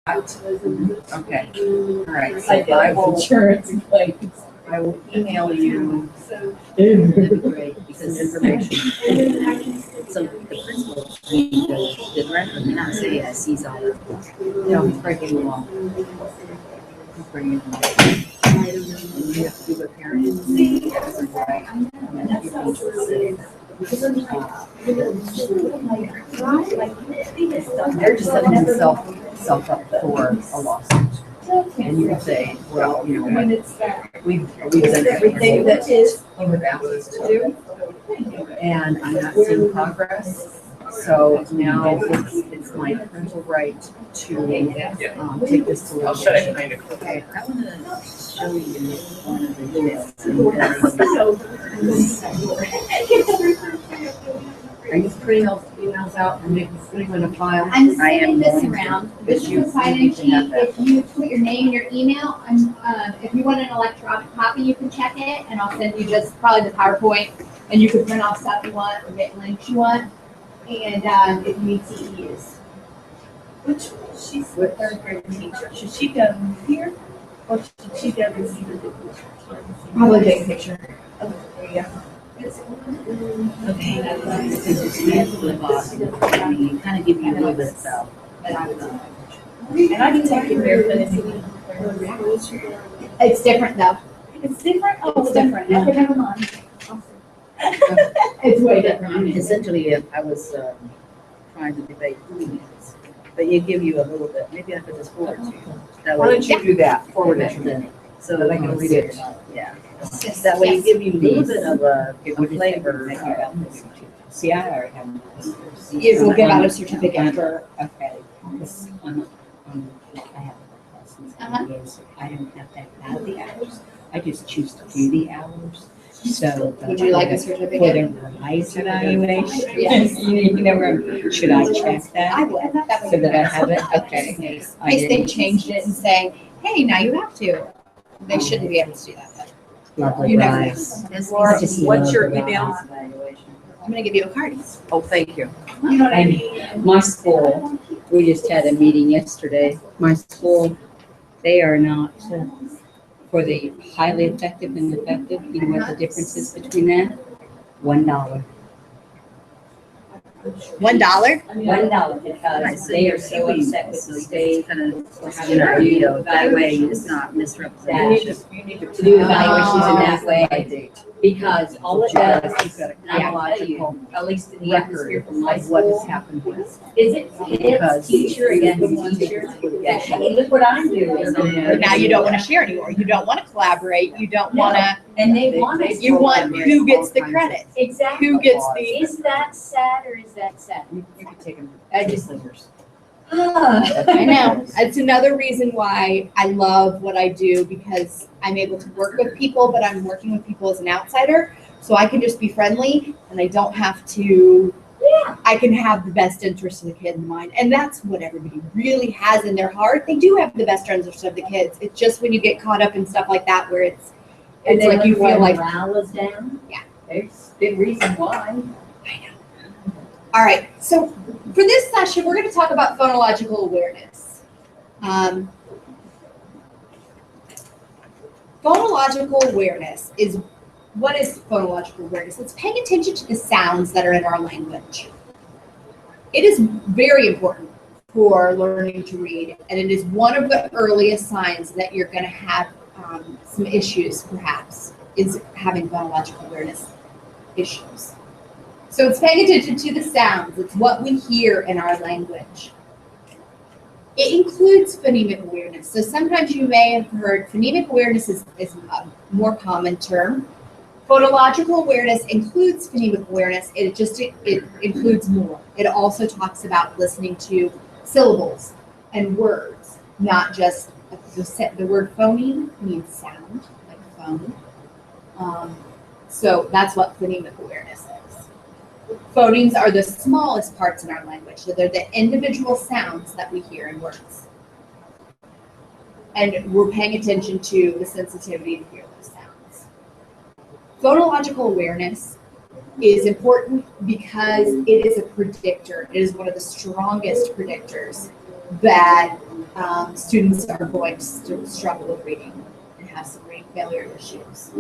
Okay. All right. So I I will. insurance claims. I will email you. That'd be great because information. So the principal, the director may not say yes, he's all. No, he's breaking the law. He's bringing the law. And you have to do a parent. Right. And if you need to say, they're just setting themselves up for a lawsuit. And you can say, well, you know, we've done everything that is we've asked us to do, and I'm not seeing progress. So now it's my parental right to take this to litigation. Okay, I want to show you one of the emails. Are you putting those emails out and putting them in a file? I'm sending this around. This is a sign-in sheet. If you put your name, your email, if you want an electronic copy, you can check it, and I'll send you just probably the PowerPoint, and you can print off stuff you want or get links you want, and if you need CEUs. Which she's the third grade teacher. Should she go here or should she go to see the big picture? Probably big picture. Oh, there you go. Okay, kind of give you a little bit about. And I can take you there, but It's different though. it's different. Oh, It's different. Okay, never mind. It's way different. Essentially, I was trying to debate who but you give you a little bit. Maybe I could just forward to you. That Why way, don't you do that? Forward it. so that I can read it. Yeah. That way, you give you a little bit of a flavor. See, I already have. You will give out a certificate for. Okay. Because I have lessons. I don't have to have the hours. I just choose to do the hours. So. Would you like a For certificate? the revised evaluation? Yes. You know, should I check that? I would. That would So be that I nice. have it? Okay. In case they changed it and saying, hey, now you have to. They shouldn't be able to do that. Lovely You never rise. Laura, Just what's your love the email? rise. I'm gonna give you a card. Oh, thank you. You know what I And mean? my school, we just had a meeting yesterday. My school, they are not for the highly effective and effective. You know what the difference is between that? $1. $1? $1 because they are so upset with the state Kind of, for having to you do know, that way it's not misrepresentation. to do evaluations in that way. Because all it does is, yeah, I'll tell you, at least in the atmosphere from my Of what has school, happened with. is it hits teacher against teacher. Yeah, hey, look what I'm doing. But now you don't wanna share anymore. You don't wanna collaborate. You don't wanna, And they want us. you want who gets the credit. Exactly. Who gets the, Is that sad or is that sad? You could take them. I just- I know. It's another reason why I love what I do, because I'm able to work with people, but I'm working with people as an outsider. So I can just be friendly and I don't have to, I can have the best interest of the kid in mind. And that's what everybody really has in their heart. They do have the best interest of the kids. It's just when you get caught up in stuff like that where it's like you feel like, morale is down. Yeah. There's big reason why. all right. So for this session, we're going to talk about phonological awareness. Phonological awareness is, what is phonological awareness? It's paying attention to the sounds that are in our language. It is very important for learning to read, and it is one of the earliest signs that you're going to have some issues, perhaps, is having phonological awareness issues. So it's paying attention to the sounds. It's what we hear in our language. It includes phonemic awareness. So sometimes you may have heard phonemic awareness is a more common term. Phonological awareness includes phonemic awareness. It includes more. It also talks about listening to syllables and words, not just the word phoneme means sound, like phone. So that's what phonemic awareness is. Phonemes are the smallest parts in our language. So they're the individual sounds that we hear in words. And we're paying attention to the sensitivity to hear those sounds. Phonological awareness is important because it is a predictor. It is one of the strongest predictors that students are going to struggle with reading and have some reading failure issues.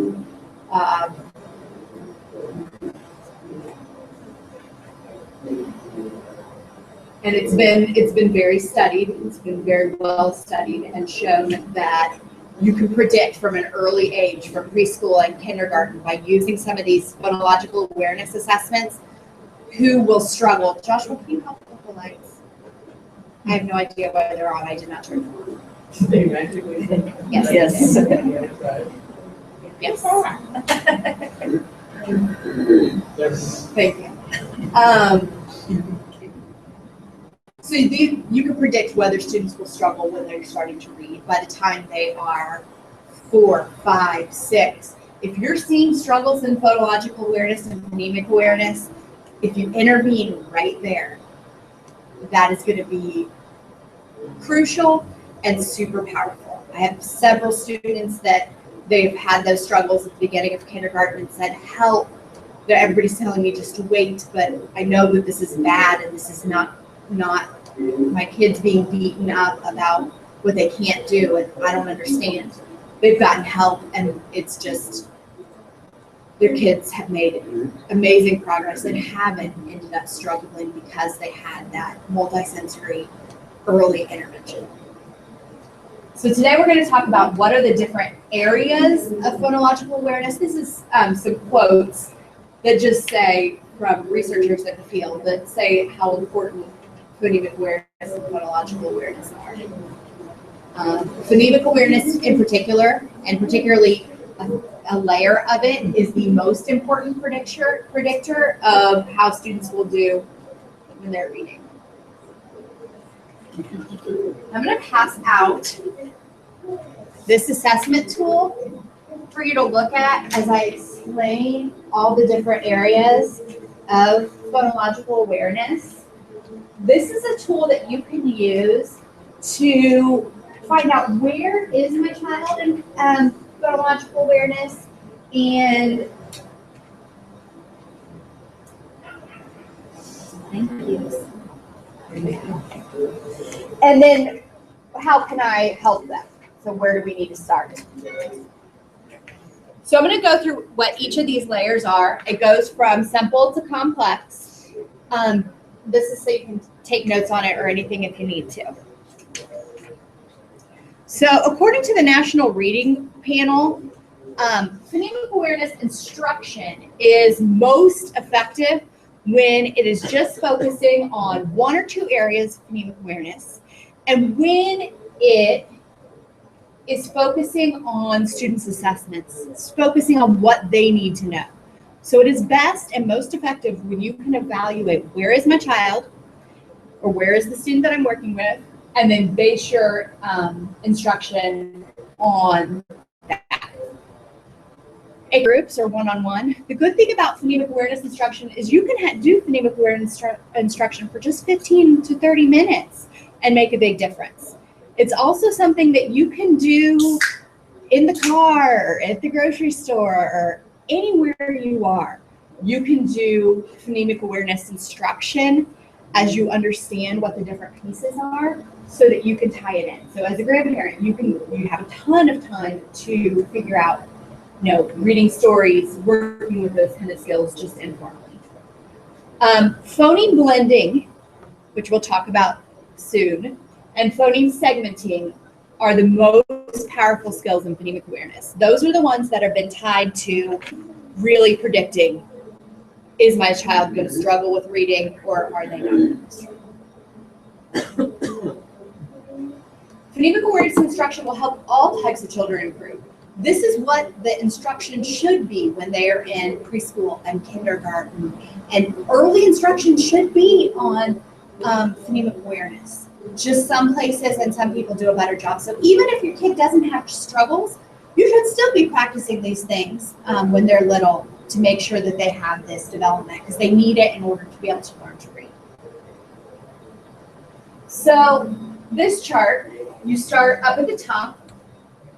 And it's been very studied. It's been very well studied and shown that you can predict from an early age, from preschool and kindergarten, by using some of these phonological awareness assessments, who will struggle. Joshua, can you help with the lights? I have no idea whether they're on. I did not turn them on. They magically. Yes. Yes. Yes. Thank you. So you can predict whether students will struggle when they're starting to read by the time they are 4, 5, 6. If you're seeing struggles in phonological awareness and phonemic awareness, if you intervene right there, that is going to be crucial and super powerful. I have several students that they've had those struggles at the beginning of kindergarten and said, help, that everybody's telling me just to wait, but I know that this is bad and this is not my kids being beaten up about what they can't do, and I don't understand. They've gotten help, and it's just, their kids have made amazing progress and haven't ended up struggling because they had that multisensory early intervention. So today we're going to talk about what are the different areas of phonological awareness. This is some quotes that just say, from researchers in the field, that say how important phonemic awareness and phonological awareness are. Phonemic awareness in particular, and particularly a layer of it, is the most important predictor of how students will do when they're reading. I'm going to pass out this assessment tool for you to look at as I explain all the different areas of phonological awareness. This is a tool that you can use to find out where is my child in phonological awareness, and thank you. And then how can I help them? So where do we need to start? So I'm going to go through what each of these layers are. It goes from simple to complex. This is so you can take notes on it or anything if you need to. So according to the National Reading Panel, phonemic awareness instruction is most effective when it is just focusing on 1 or 2 areas of phonemic awareness, and when it is focusing on students' assessments. It's focusing on what they need to know. So it is best and most effective when you can evaluate where is my child, or where is the student that I'm working with, and then base your instruction on that. In groups or one-on-one. The good thing about phonemic awareness instruction is you can do phonemic awareness instruction for just 15 to 30 minutes and make a big difference. It's also something that you can do in the car, or at the grocery store, or anywhere you are. You can do phonemic awareness instruction as you understand what the different pieces are, so that you can tie it in. So as a grandparent, you have a ton of time to figure out, reading stories, working with those kind of skills just informally. Phoneme blending, which we'll talk about soon, and phoneme segmenting are the most powerful skills in phonemic awareness. Those are the ones that have been tied to really predicting, is my child going to struggle with reading, or are they not going to struggle? Phonemic awareness instruction will help all types of children improve. This is what the instruction should be when they are in preschool and kindergarten. And early instruction should be on phonemic awareness. Just some places and some people do a better job. So even if your kid doesn't have struggles, you should still be practicing these things when they're little, to make sure that they have this development, because they need it in order to be able to learn to read. So this chart, you start up at the top,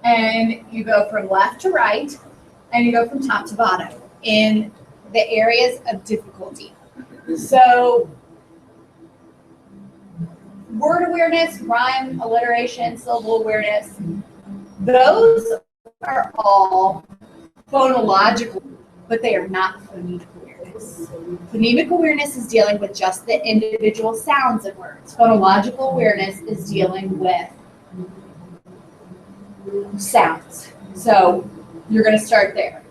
and you go from left to right, and you go from top to bottom in the areas of difficulty. So word awareness, rhyme, alliteration, syllable awareness, those are all phonological, but they are not phonemic awareness. Phonemic awareness is dealing with just the individual sounds of words. Phonological awareness is dealing with sounds. So you're going to start there.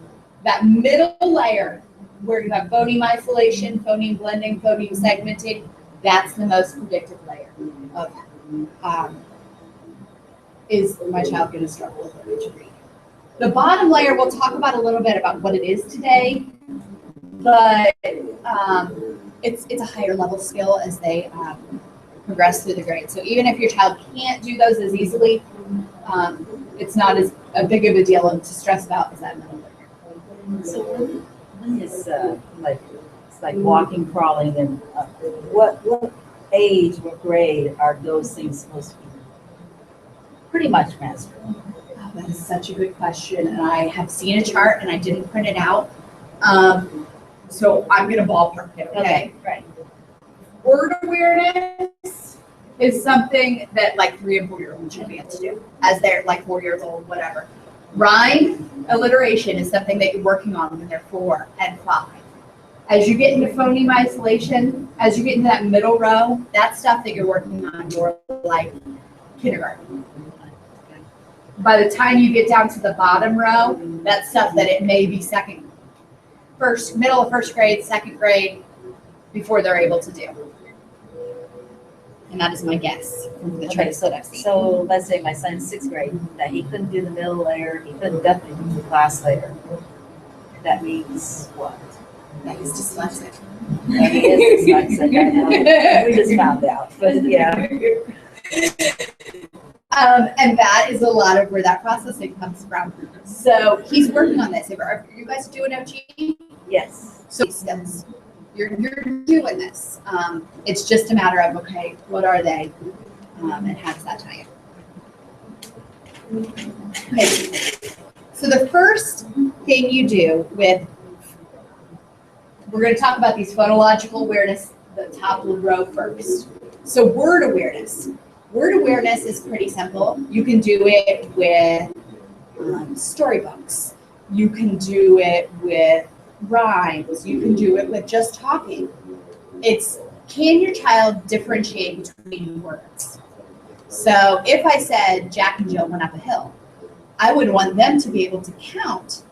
That middle layer where you have phoneme isolation, phoneme blending, phoneme segmenting, that's the most predictive layer of is my child going to struggle with learning to read. The bottom layer, we'll talk about a little bit about what it is today, but it's a higher level skill as they progress through the grades. So even if your child can't do those as easily, it's not as big of a deal to stress about as that middle layer. So when is it's like walking, crawling, and what age, what grade are those things supposed to be pretty much mastered? Oh, that is such a good question, and I have seen a chart and I didn't print it out. So I'm gonna ballpark it, okay? Right. Word awareness is something that like 3 and 4 year olds should be able to do as they're like 4 years old, whatever. Rhyme, alliteration is something that you're working on when they're 4 and 5. As you get into phoneme isolation, as you get into that middle row, that's stuff that you're working on more like kindergarten. By the time you get down to the bottom row, that's stuff that it may be middle of first grade, second grade, before they're able to do. And that is my guess from the traits that I've seen. So let's say my son's 6th grade, that he couldn't do the middle layer, he couldn't definitely do the class layer. That means what? That is dyslexic. And he is dyslexic, I know. We just found out, but yeah. And that is a lot of where that processing comes from. So he's working on this. Are you guys doing OG? Yes. So skills. You're doing this. It's just a matter of, okay, what are they? And how does that tie in? Okay. So the first thing you do we're going to talk about these phonological awareness, the top row first. So word awareness. Word awareness is pretty simple. You can do it with storybooks. You can do it with rhymes. You can do it with just talking. Can your child differentiate between words? So if I said Jack and Jill went up a hill, I would want them to be able to count.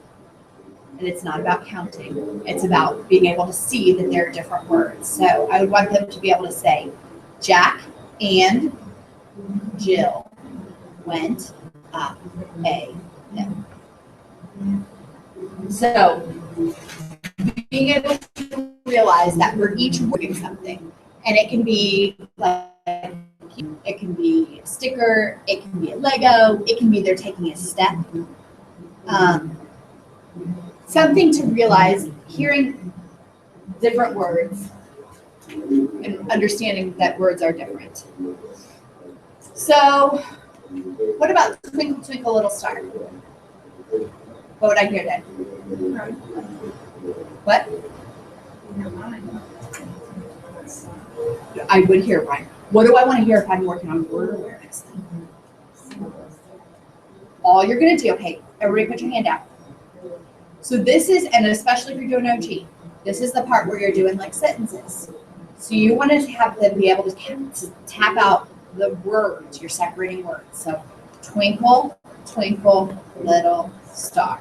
And it's not about counting. It's about being able to see that there are different words. So I would want them to be able to say Jack and Jill went up a hill. So being able to realize that we're each doing something, and it can be like, it can be a sticker, it can be a Lego, it can be they're taking a step. Something to realize, hearing different words and understanding that words are different. So, what about Twinkle Twinkle Little Star? What would I hear then? What? I would hear rhyme. What do I want to hear if I'm working on word awareness? All you're going to do, okay, everybody put your hand out. So this is, and especially if you're doing OG, this is the part where you're doing like sentences. So you want to have them be able to tap out the words, you're separating words. So twinkle, twinkle, little star.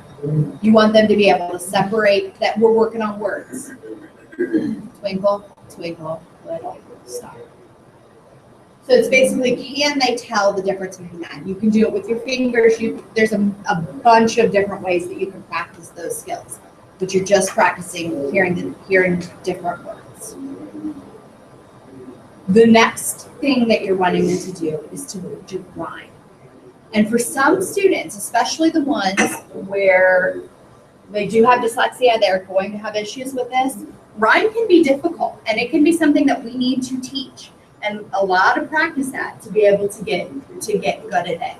You want them to be able to separate that we're working on words. Twinkle, twinkle, little star. So it's basically, can they tell the difference between that? You can do it with your fingers. There's a bunch of different ways that you can practice those skills, but you're just practicing hearing different words. The next thing that you're wanting them to do is to do rhyme. And for some students, especially the ones where they do have dyslexia, they're going to have issues with this, rhyme can be difficult, and it can be something that we need to teach. And a lot of practice that to be able to get good at it.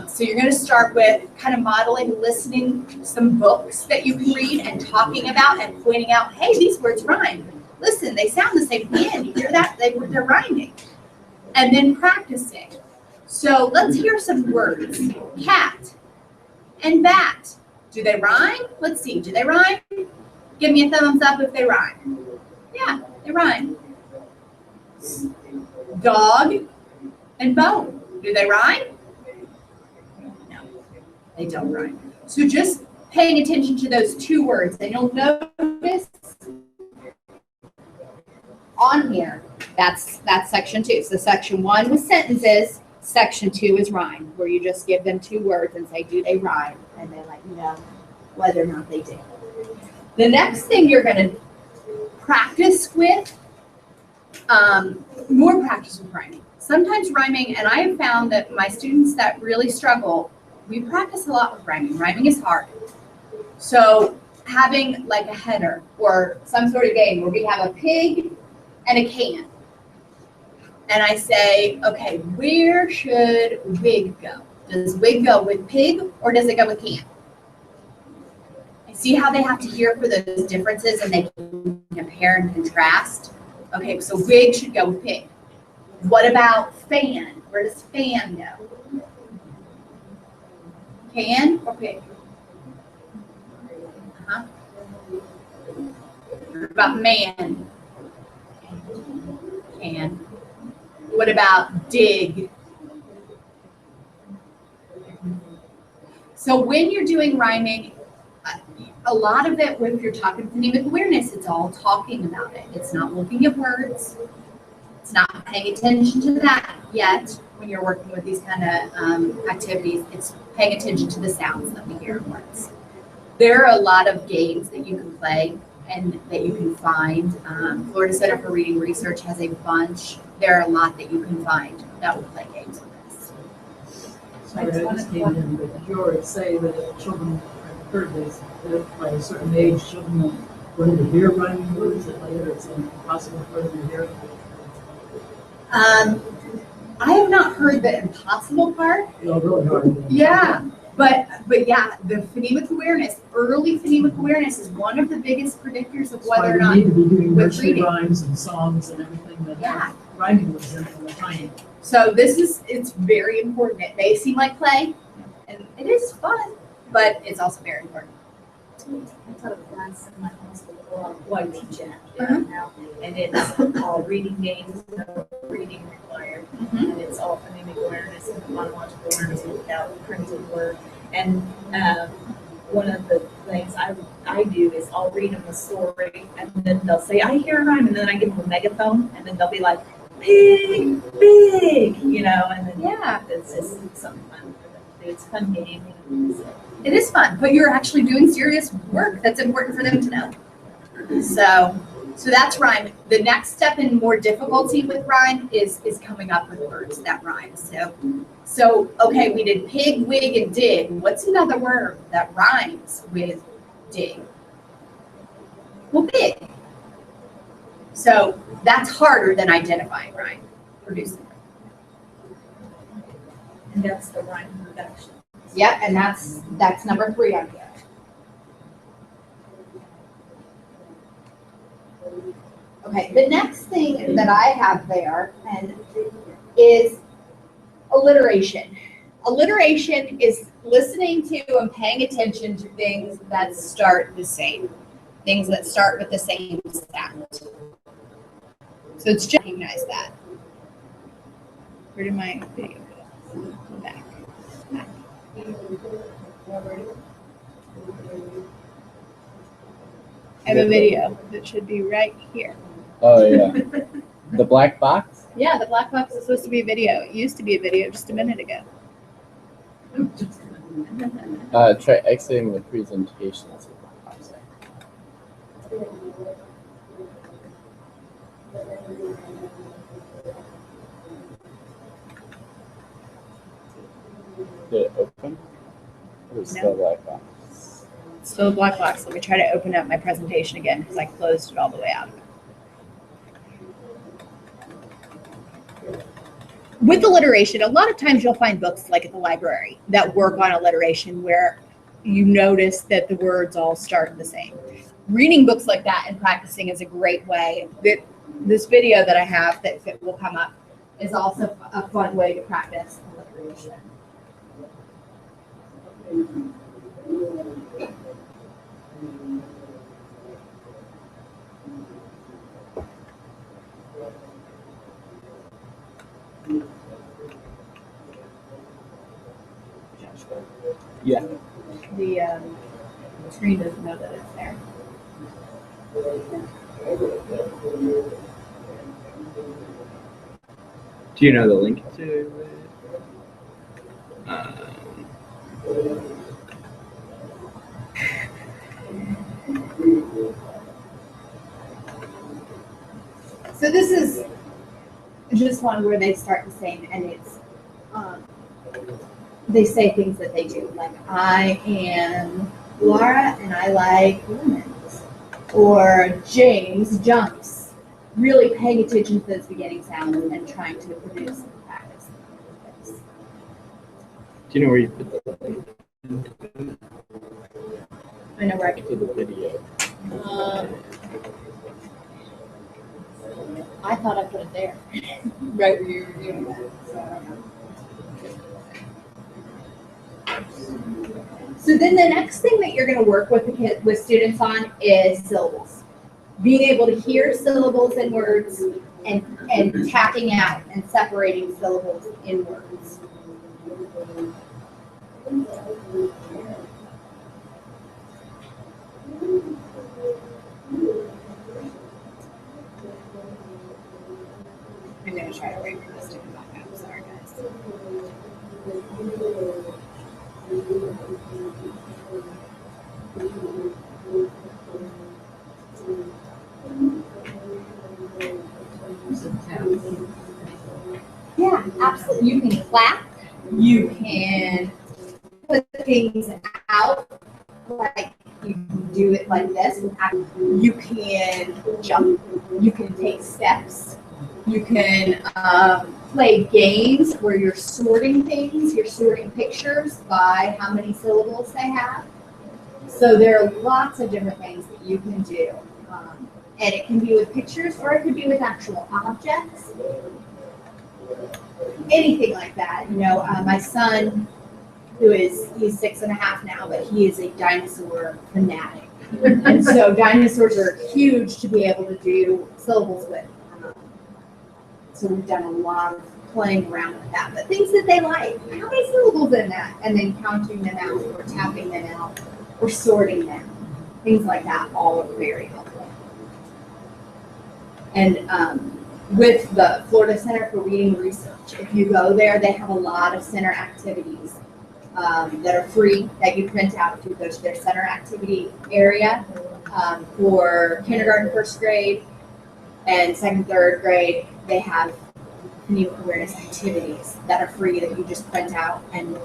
So you're going to start with kind of modeling, listening some books that you can read and talking about and pointing out, hey, these words rhyme. Listen, they sound the same. Man, you hear that? They're rhyming. and then practicing. So let's hear some words. Cat and bat. Do they rhyme? Let's see, do they rhyme? Give me a thumbs up if they rhyme. Yeah, they rhyme. Dog and bone. Do they rhyme? No, they don't rhyme. So just paying attention to those two words, and you'll notice on here, that's section 2. So section 1 was sentences, section 2 is rhyme, where you just give them two words and say, do they rhyme? And they let you know whether or not they do. The next thing you're going to practice with, more practice with rhyming. Sometimes rhyming, and I have found that my students that really struggle, we practice a lot with rhyming. Rhyming is hard. So having like a header or some sort of game where we have a pig and a can. And I say, okay, where should wig go? Does wig go with pig or does it go with can? I see how they have to hear for those differences and they can compare and contrast. Okay, so wig should go with pig. What about fan? Where does fan go? Can or pig? Uh-huh. What about man? Can. What about dig? So when you're doing rhyming, a lot of it, when you're talking phonemic awareness, it's all talking about it. It's not looking at words. It's not paying attention to that yet when you're working with these kind of activities. It's paying attention to the sounds that we hear in words. There are a lot of games that you can play and that you can find. Florida Center for Reading Research has a bunch. There are a lot that you can find that will play games with this. Sorry, I just came in, but George say that if children, I've heard this, that by a certain age, children will learn to hear rhyming words, that later it's impossible for them to hear. I have not heard the impossible part. No, really hard. Yeah, but yeah, the phonemic awareness, early phonemic awareness is one of the biggest predictors of whether or not we need to be doing with nursery reading. rhymes and songs and everything that Yeah. rhyming was in from the tiny. So it's very important. It may seem like play, and it is fun, but it's also very important. I taught a class in my high school, well, I teach it Uh-huh. now, and it's all reading games, no reading required. Mhm. And it's all phonemic awareness and phonological awareness without printed word. And one of the things I do is I'll read them a story, and then they'll say, I hear a rhyme, and then I give them a megaphone, and then they'll be like, big, big, you know, and then Yeah. it's just something fun for them to do. It's a fun game. You know, so. It is fun, but you're actually doing serious work that's important for them to know. So that's rhyme. The next step in more difficulty with rhyme is coming up with words that rhyme. So okay, we did pig, wig, and dig. What's another word that rhymes with dig? Well, big. So that's harder than identifying rhyme, producing. And that's the rhyme production. Yep, and that's number 3 on here. Okay, the next thing that I have there is alliteration. Alliteration is listening to and paying attention to things that start the same, things that start with the same sound. So it's just recognize that. Where did my video go? Go back. I have a video that should be right here. Oh yeah. The black box? Yeah, the black box is supposed to be a video. It used to be a video just a minute ago. Try exiting the presentation. That's what the black box is. Did it open? Or is it still a black box? It's still a black box. Let me try to open up my presentation again because I closed it all the way out. With alliteration, a lot of times you'll find books like at the library that work on alliteration where you notice that the words all start the same. Reading books like that and practicing is a great way. This video that I have that will come up is also a fun way to practice alliteration. Yeah. The screen doesn't know that it's there. Do you know the link to it? So this is just one where they start the same, and it's they say things that they do, like I am Laura and I like lemons, or James jumps. Really paying attention to those beginning sounds and trying to produce and practice. Do you know where you put the link I know where I to the video? I thought I put it there, right where you were doing that. So I don't know. So then the next thing that you're going to work with with students on is syllables. Being able to hear syllables in words and tapping out and separating syllables in words. I'm going to try to wait for this to come back up. Sorry, guys. Yeah, absolutely. You can clap. You can put things out, like you can do it like this. You can jump. You can take steps. You can play games where you're sorting things. You're sorting pictures by how many syllables they have. So there are lots of different things that you can do. And it can be with pictures or it could be with actual objects. Anything like that. You know, my son, he's 6.5 now, but he is a dinosaur fanatic. And so dinosaurs are huge to be able to do syllables with. So we've done a lot of playing around with that. But things that they like, how many syllables in that? And then counting them out or tapping them out or sorting them. Things like that, all are very helpful. And with the Florida Center for Reading Research, if you go there, they have a lot of center activities that are free that you print out if you go to their center activity area for kindergarten, first grade, and second, third grade. They have phonemic awareness activities that are free that you just print out and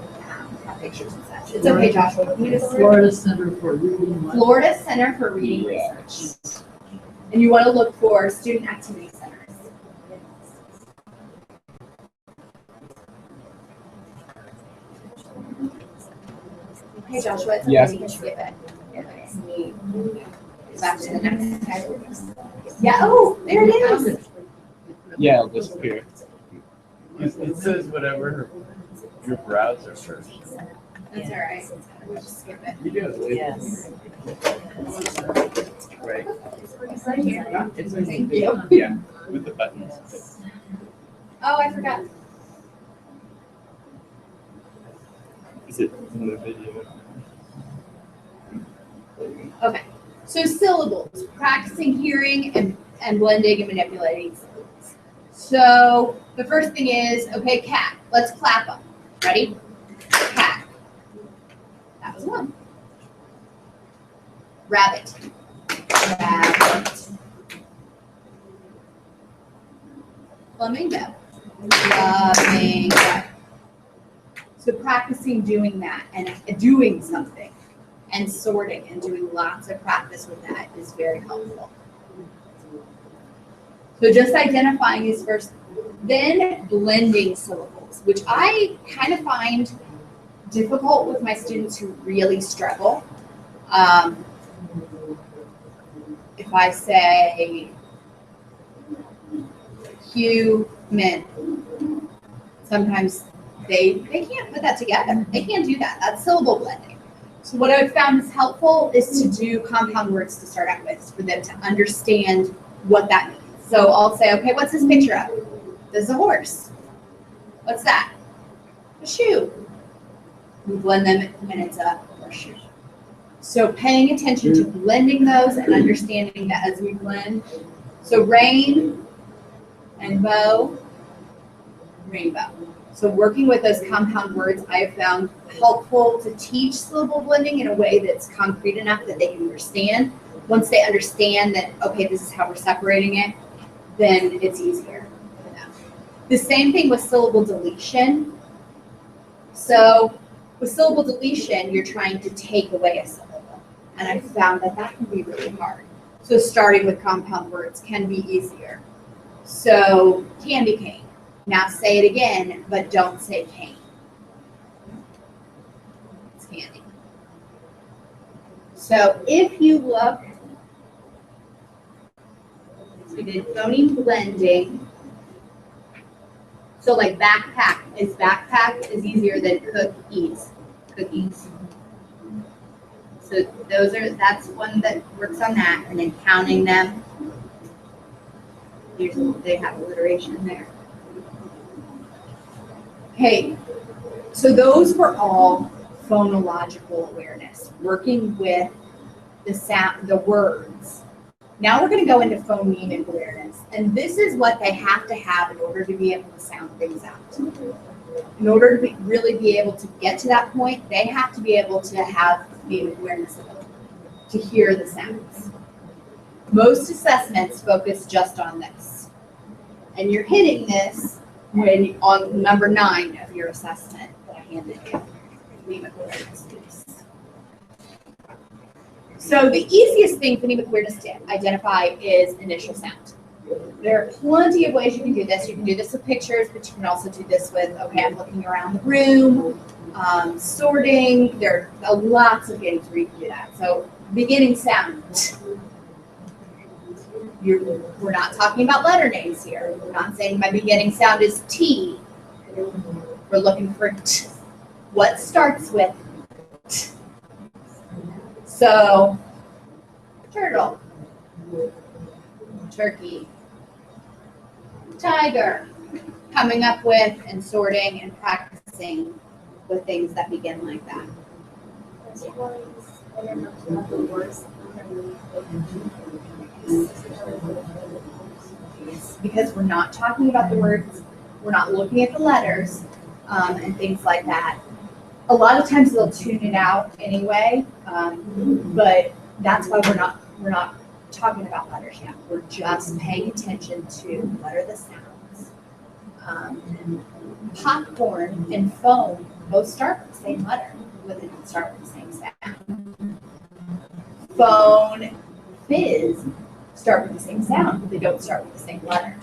have pictures and such. It's okay, Joshua. Can you just Florida Center for Reading. Florida Center for Reading Research. And you want to look for student activity centers. Hey Joshua, it's okay, Yes. you can skip it. Back to the next slide. Yeah, oh, there it is. Yeah, it'll disappear. It says whatever your browser search. That's all right. We'll just skip it. You do it. Yes. Right. It's right here. It's Thank you. Yeah, with the buttons. Oh, I forgot. Is it in the video? Okay. So syllables, practicing hearing and blending and manipulating syllables. So the first thing is, okay, cat. Let's clap them. Ready? Cat. That was one. Rabbit. Rabbit. Flamingo. Flamingo. So practicing doing that and doing something and sorting and doing lots of practice with that is very helpful. So just identifying these first, then blending syllables, which I kind of find difficult with my students who really struggle. If I say human, Sometimes they can't put that together. They can't do that. That's syllable blending. So what I've found is helpful is to do compound words to start out with for them to understand what that means. So I'll say, okay, what's this picture of? This is a horse. What's that? A shoe. We blend them and it's a horseshoe. So paying attention to blending those and understanding that as we blend. So rain and bow, rainbow. So working with those compound words, I have found helpful to teach syllable blending in a way that's concrete enough that they can understand. Once they understand that, okay, this is how we're separating it, then it's easier for them. The same thing with syllable deletion. So with syllable deletion, you're trying to take away a syllable. And I found that that can be really hard. So starting with compound words can be easier. So candy cane. Now say it again, but don't say cane. It's candy. So if you look, we did phoneme blending. So like backpack is easier than cookies. Cookies. So that's one that works on that, and then counting them. They have alliteration there. Okay, so those were all phonological awareness, working with the sound, the words. Now we're going to go into phonemic awareness, and this is what they have to have in order to be able to sound things out. In order to really be able to get to that point, they have to be able to have phonemic awareness to hear the sounds. Most assessments focus just on this, and you're hitting this when on number 9 of your assessment that I handed you. Phonemic awareness piece. So the easiest thing phonemic awareness to identify is initial sound. There are plenty of ways you can do this. You can do this with pictures, but you can also do this with, okay, I'm looking around the room, sorting. There are lots of games where you can do that. So beginning sound. We're not talking about letter names here. We're not saying my beginning sound is T. We're looking for T. What starts with T? So, turtle, turkey, tiger, coming up with and sorting and practicing with things that begin like that. Because we're not talking about the words, we're not looking at the letters, and things like that. A lot of times they'll tune it out anyway, but that's why we're not talking about letters yet. We're just paying attention to what are the sounds. Popcorn and foam both start with the same letter, but they don't start with the same sound. Phone, fizz start with the same sound, but they don't start with the same letter.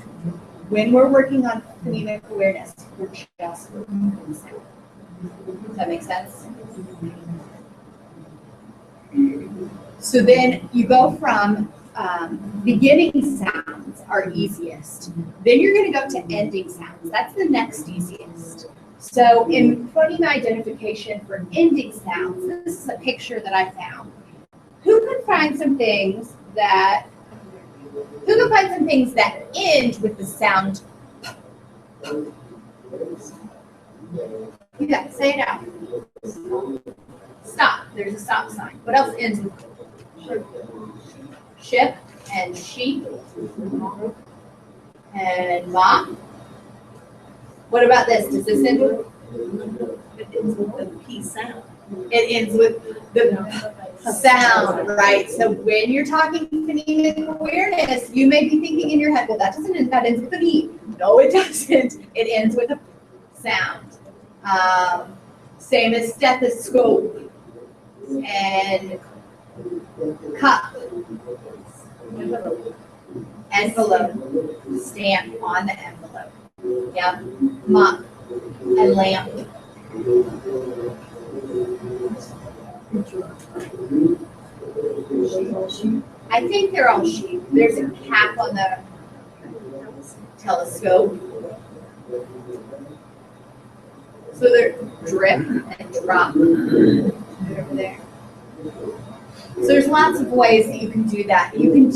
When we're working on phonemic awareness, we're just working on the sound. Does that make sense? So then you go from beginning sounds are easiest. Then you're going to go to ending sounds. That's the next easiest. So in phoneme identification for ending sounds, this is a picture that I found. Who can find some things that end with the sound? Yeah, say it out. Stop. There's a stop sign. What else ends with ship and sheep and mop? What about this? Does this end with? It ends with the P sound. It ends with the sound, right? So when you're talking phonemic awareness, you may be thinking in your head, well, that doesn't end, that ends with a B. No, it doesn't. It ends with a sound. Same as stethoscope and cup, envelope, stamp on the envelope. Yep, mop and lamp. I think they're all sheep. There's a cap on the telescope. So they're drip and drop over there. So there's lots of ways that you can do that. You can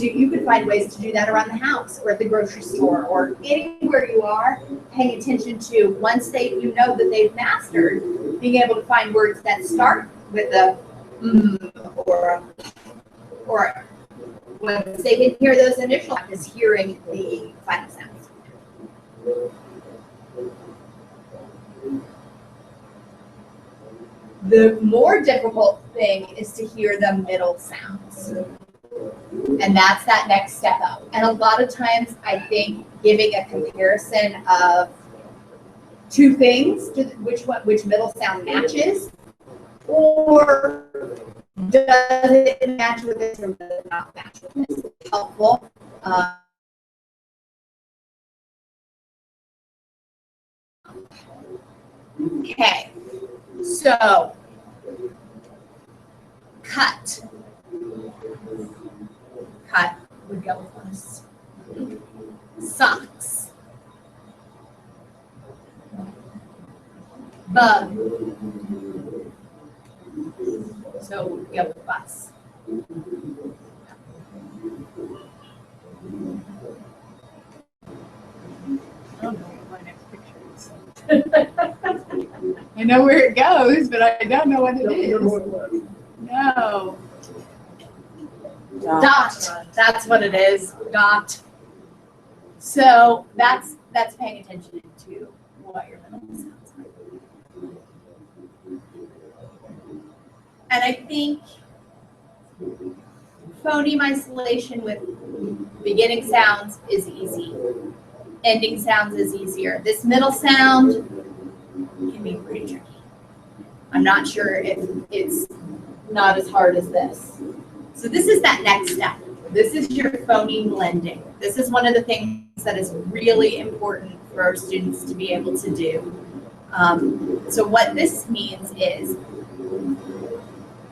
find ways to do that around the house or at the grocery store or anywhere you are, paying attention to once you know that they've mastered being able to find words that start with a or once they can hear those initial is hearing the final sounds. The more difficult thing is to hear the middle sounds. And that's that next step up. And a lot of times I think giving a comparison of two things, to which middle sound matches, or does it match with this or does it not match with this, is helpful. Okay, so cut would go with us. Socks. Bug. So would go with bus. I don't know what my next picture is. I know where it goes, but I don't know what it is. No. Dot. That's what it is. Dot. So that's paying attention to what your middle sounds like. And I think phoneme isolation with beginning sounds is easy. Ending sounds is easier. This middle sound can be pretty tricky. I'm not sure if it's not as hard as this. So this is that next step. This is your phoneme blending. This is one of the things that is really important for our students to be able to do. So what this means is,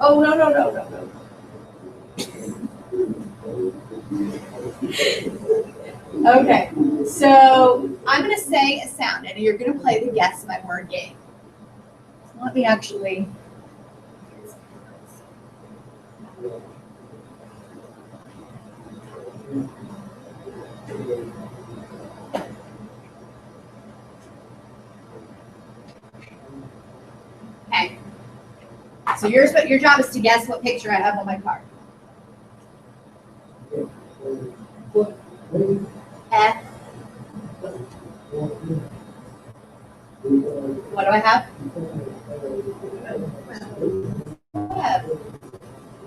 oh, no. Okay, so I'm going to say a sound, and you're going to play the Guess My Word game. So let me actually. Okay. So your job is to guess what picture I have on my card. F. What do I have? Web.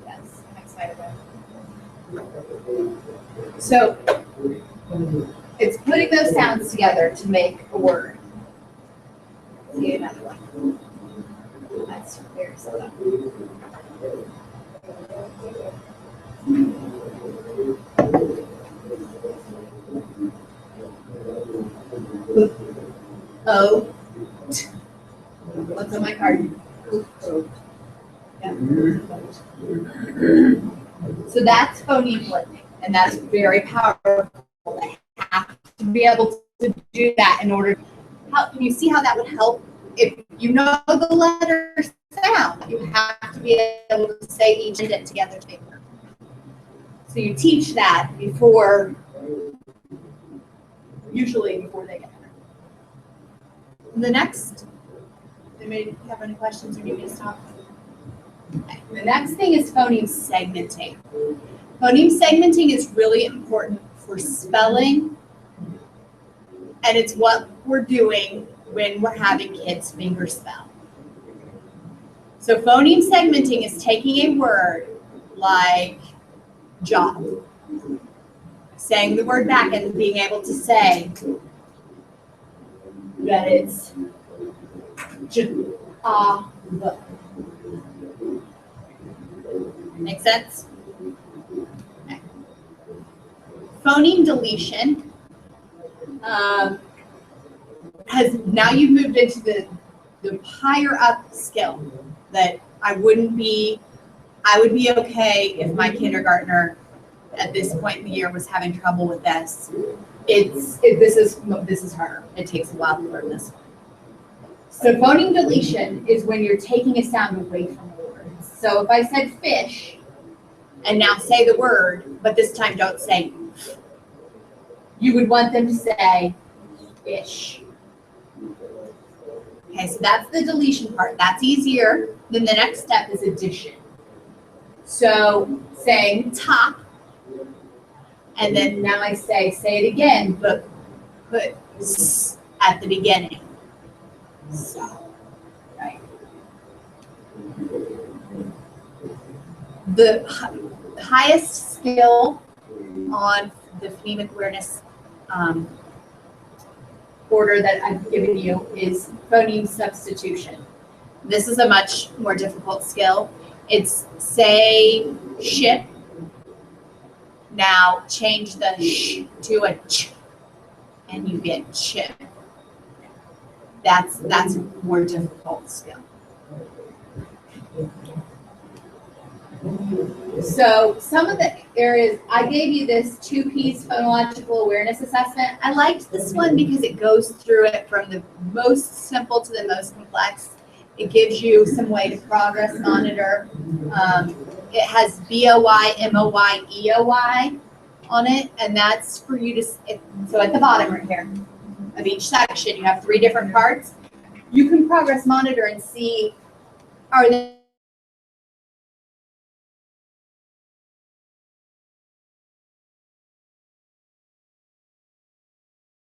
Yes, I'm excited about it. So it's putting those sounds together to make a word. See another one. That's very slow. O. What's on my card? Yeah. So that's phoneme blending, and that's very powerful. They have to be able to do that in order. Can you see how that would help? If you know the letter sound, you have to be able to say each of it together. So you teach that usually before they get there. The next, anybody have any questions or need me to stop? Okay. The next thing is phoneme segmenting. Phoneme segmenting is really important for spelling, and it's what we're doing when we're having kids finger spell. So phoneme segmenting is taking a word like job, saying the word back and being able to say that it's job. Make sense? Okay. Phoneme deletion has now you've moved into the higher up skill that I would be okay if my kindergartner at this point in the year was having trouble with this. This is harder. It takes a while to learn this one. So phoneme deletion is when you're taking a sound away from the words. So if I said fish, and now say the word, but this time don't say, you would want them to say fish. Okay, so that's the deletion part. That's easier. Then the next step is addition. So saying top, and then now I say it again, but put s at the beginning. So, right. The highest skill on the phonemic awareness order that I've given you is phoneme substitution. This is a much more difficult skill. It's say ship. Now change the sh to a ch, and you get chip. That's a more difficult skill. So some of the areas, I gave you this 2-piece phonological awareness assessment. I liked this one because it goes through it from the most simple to the most complex. It gives you some way to progress monitor. It has BOY, MOY, EOY on it, and that's for you to, so at the bottom right here of each section, you have 3 different parts. You can progress monitor and see, are they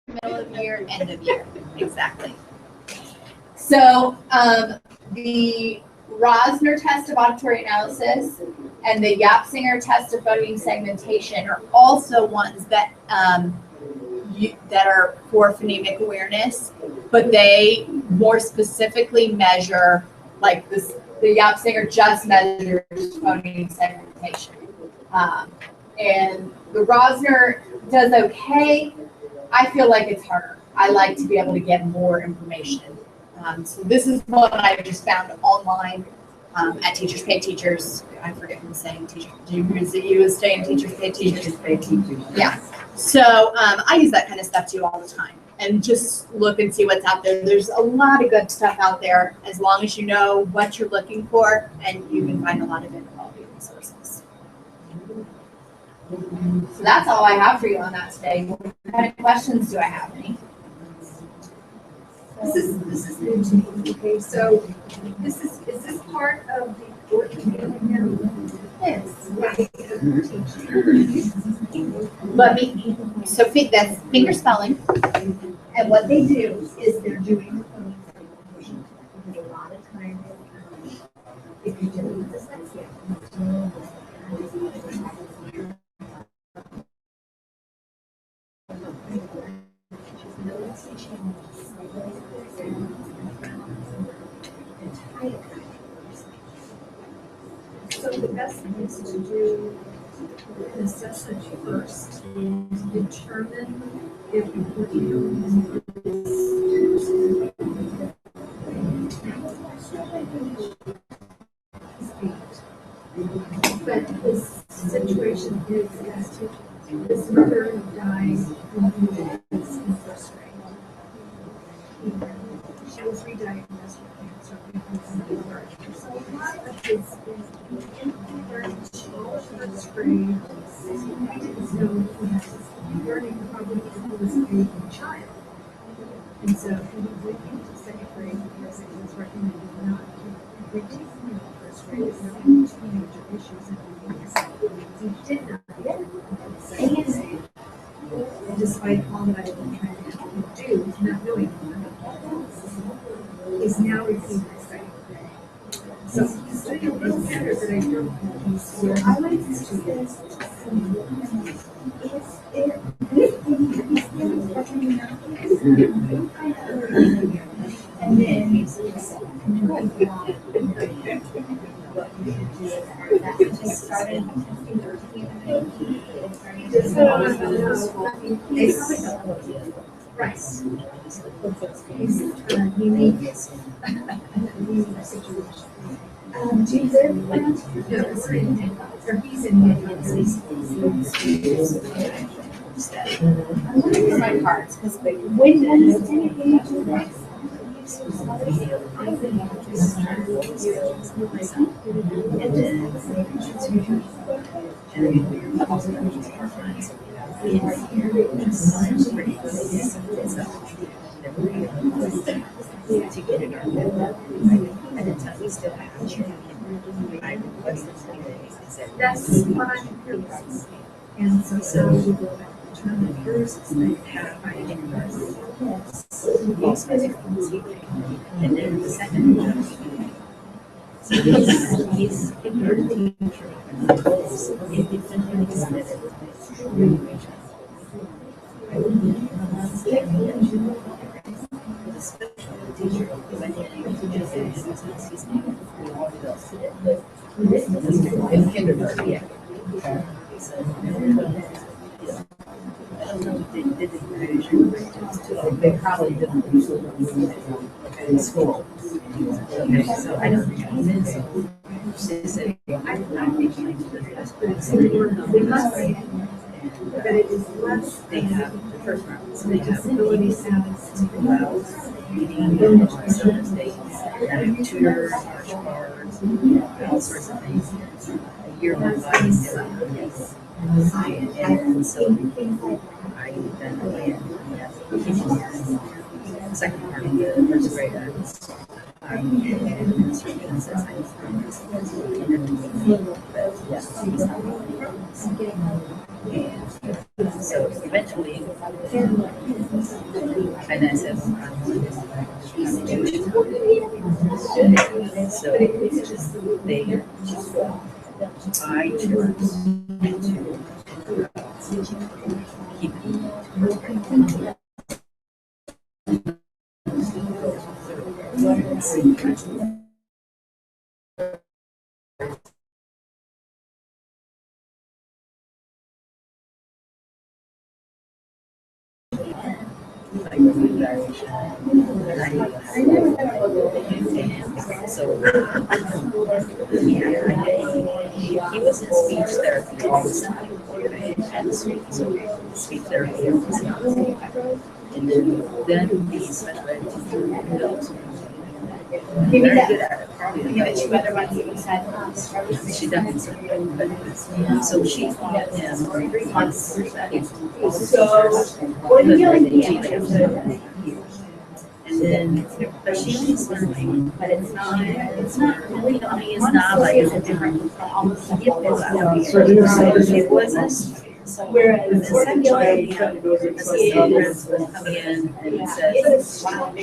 middle of year, end of year, exactly. So the Rosner test of auditory analysis and the Yapsinger test of phoneme segmentation are also ones that that are for phonemic awareness, but they more specifically measure, like this. The Yapsinger just measures phoneme segmentation, and the Rosner does okay. I feel like it's harder. I like to be able to get more information. So this is what I just found online at Teachers Pay Teachers. I forget who's saying teacher. Is it you saying Teachers Pay Teachers? Teachers pay teachers. Yeah. So I use that kind of stuff too all the time, and just look and see what's out there. There's a lot of good stuff out there as long as you know what you're looking for, and you can find a lot of quality resources. So that's all I have for you on that today. What kind of questions do I have? Any? This is new to me. Okay, so is this part of the work you're doing now? Yes. Right. Let me, so that's finger spelling. And what they do is they're doing the phoneme segmentation. Because a lot of times, if you're dealing with dyslexia, So the best thing is to do an assessment first to determine if you're dealing with but this situation is that this mother died when he was in first grade. She was re-diagnosed with cancer because of the birth. So a lot of his first grade, I didn't know he had learning probably because he was a baby child. And so he went into second grade because it was recommended not to retake him in first grade if there were any teenager issues in the beginning. He did not get it. And despite all that I've been trying to help him do, not knowing he's now repeating the second grade. So he's doing a little better, but I don't think he's where I like to see this. And then he's just started right. He's unique situation. Do you live in? No, we're in. Or he's in Minneapolis. I'm looking for my cards because when is any age of this? video, just trying to roll those skills myself. And then, also just our friends. We are here, just pretty good. So, to get it on. And then we still have, I requested today, I said, That's what I'm here for. And so we go back to China first, they have and then the second one, so he's a teacher, independently submitted. The special teacher, when he In kindergarten, yeah. So, I don't know if they did it. They probably didn't usually in school. So I don't know. She said, I'm thinking but it is less they have the first round. So they have disability status. meeting on Thursdays, tutors, march cards, all sorts of things. A year went by, and yes. And so I then went second part of the first grader. So eventually, and I said, so they, I chose to keep So, he was in speech therapy all the time. And speech therapy all the time. And then the special ed teacher knows. Maybe Very that, good at it. maybe the two other ones that you said. She doesn't. So she taught him 3 months. So, what do you like? And then, but she is learning, but it's not really, I mean, it's not like it's a different, it wasn't. Whereas Essentially, the parents would come in and it says,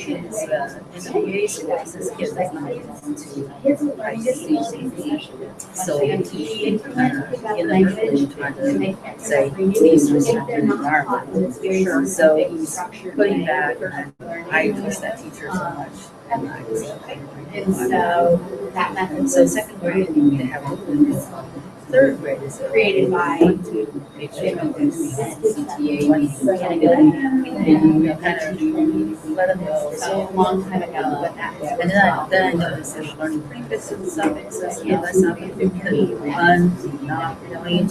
in the VA schools, this kid does not get into ICCD. So he, in the really trying to say, please respect your environment. So he's putting back, I trust that teacher so much. And so that method so second grade, they have a third grade is created by make sure you do CTA, and you kind of let them know. so a long time ago, but that And then I noticed they're learning prefixes and suffixes, yeah, that's not because not knowing,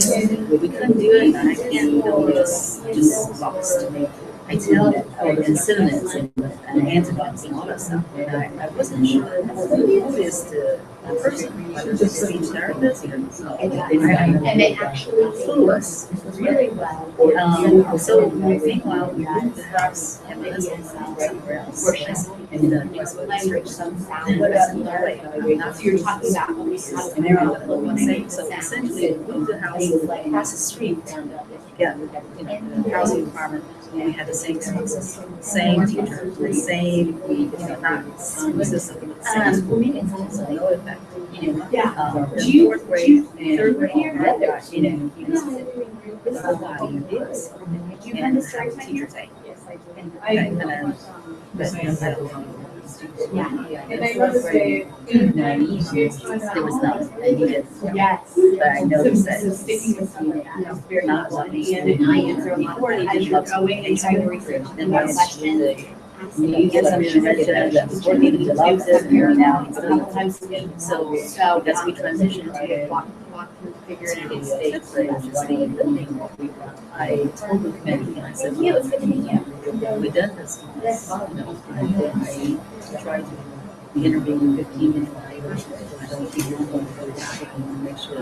we couldn't do it, and I can't, we just lost. I tell and synonyms and antonyms and all that stuff, and I wasn't sure who is the person, whether it's a speech therapist or and they actually clueless. really well. So meanwhile, we moved the house and we somewhere else. And then Language, some sound, then what that's else? another way. So you're talking about when we have And they're all the same. So essentially, we moved the house across the street. Yeah, the housing department. We had the same services, same teacher, same, not system, same school. So no effect. Yeah. The fourth grade and third grade, he was the whole body is. And the teacher say. And then, Yeah. And I noticed there was none. I needed, Yes. but I noticed that. So sticking with something that's very Not funny, loving and then I answer a lot before they as did you're love going and trying to research then the once questions. you get some intervention, working to love this here now. A couple times a week. So as we transition to walk through figuring out fifth grade, which is the good thing, I told the committee, and I said, yeah, let's get to meet you. we done this, I try to intervene 15 minutes later. I don't keep on going to go back and make sure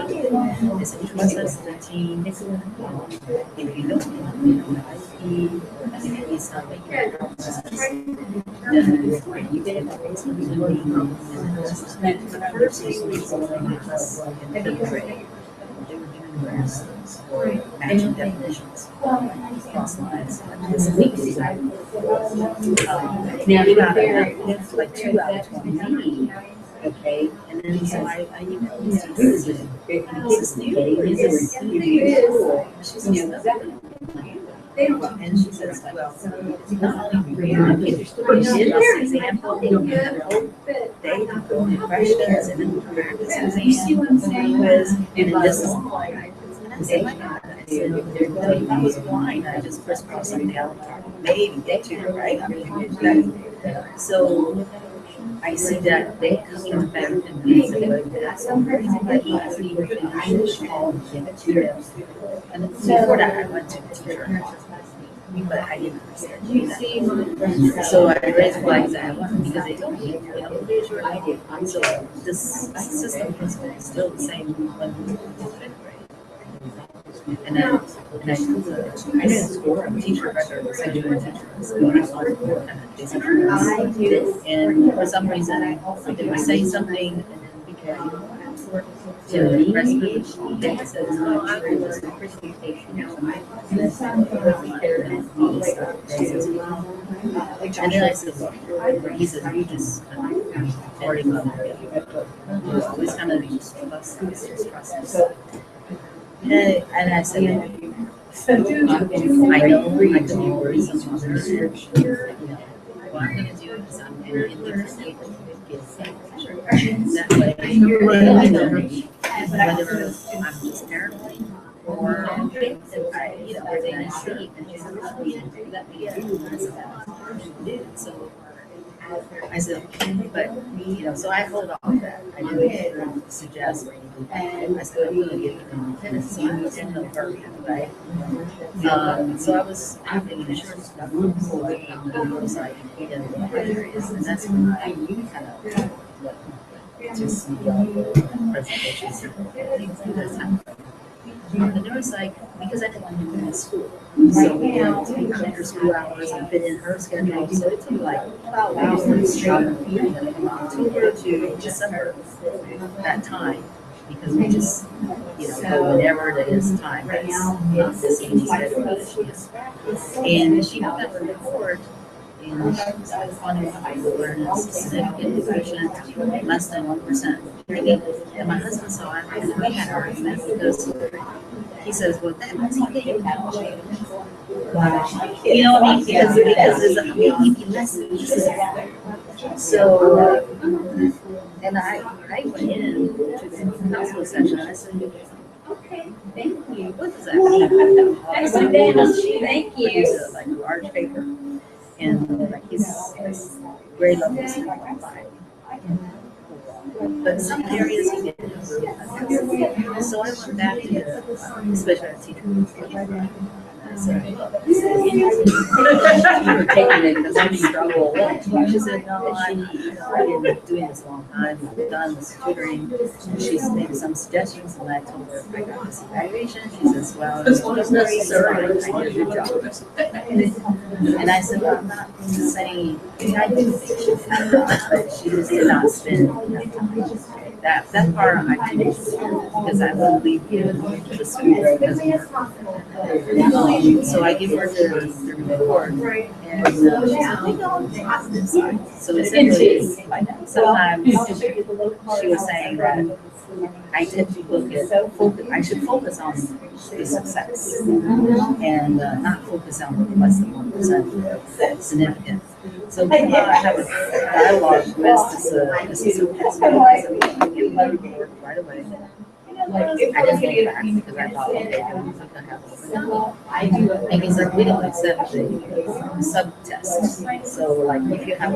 it's a trust us the team. If you don't have if he's not making a process, then you get it. The first thing we saw was in fifth grade. They were doing those matching definitions across lines. This week, now you got it, like 2 out of 20. Okay, and then so I emailed these teachers and this is new, this is new. She says, and she says, well, not only do we have kids, we did this example, they don't go in questions and then practices. You see what I'm saying? And then this is blind. I said, my God, I said, if I was blind, I just crisscross something out, maybe get you, right? I mean, so I see that they come back and they say, but he hasn't even finished all of the. And before that, I went to the teacher. But I didn't understand. So I raised flags at one because they told me, raise your ID. So this system principle is still the same when we were in fifth grade. And I didn't score. I'm a teacher record. I do a teacher. So I was and for some reason, if I say something and then to the rest of the school, they said, no, I was a presentation. And I said, and then I said, look, he said, you just already got it. Always kind of just trust. And I said, I know I could be worrisome about this. What I'm going to do is I'm going to indicate that way, I know whether I'm just paranoid or if I see and just let me do this. So I said, but so I hold on that. I didn't suggest or anything. I said, I'm going to give them independence, so I'm going to hurry, right? So I was having an insurance stuff on the website in the areas, and that's when I kind of just presentations and that's how. And there was like, because I didn't want to do it in school. So we had after school hours and fit in her schedule. So it took like 12 hours from October to December that time. Because we just, go whenever it is time. That's not this easy schedule. And she got that report. And Phonemic awareness, significant depression, less than 1%. And my husband saw it, and we had an argument because he says, well, that means he gave you you know what I mean? Because there's a less. So, and I went in to the council session, and I said, okay, thank you. What does that mean? I said, thank you. Like a large paper. And like his grade level is 5. But some areas he didn't improve. So I went back to the special ed teacher. I said, look, you were taking it because I'm struggling. She said, no, I've been doing this a long time. I've done this tutoring. And she's made some suggestions, and I told her I got this evaluation. She says, well, it's not necessary. I did a good job. And I said, well, I'm not saying I didn't think she did, but she just did not spend enough time. That part I did because I wouldn't leave you to the school because so I give her the report, and she said, we go on the positive side. So essentially, sometimes she was saying that I tend to look at I should focus on the success and not focus on less than 1% significant. So I have a dialogue with this is a past I give a letter to work right away. I didn't go back because I thought, okay, I'm not gonna have this. And he's like, we don't accept the sub-tests. So like if you have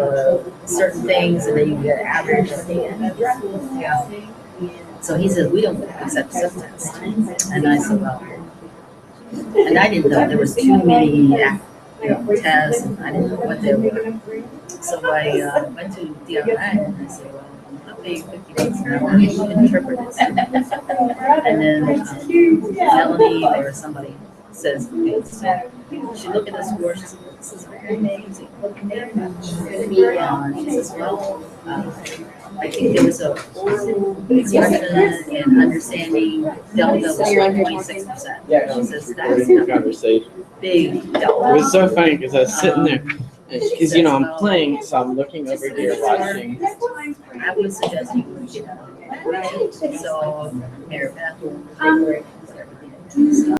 certain things and then you get average at the end. So he said, we don't accept sub-tests. And I said, well, and I didn't know there was too many tests, and I didn't know what they were. So I went to DRI and I said, well, I'll pay $50 an hour to interpret this. And then Melanie or somebody says, okay, so she looked at the score, she said, this is very amazing. She says, well, I think there was a oral expression and understanding delta was 1.6%. She says, that's Good a conversation. big It delta. was so funny because I was sitting there, because I'm playing, so I'm looking over here watching. I would suggest you would get one. So, Mary Beth will take everything.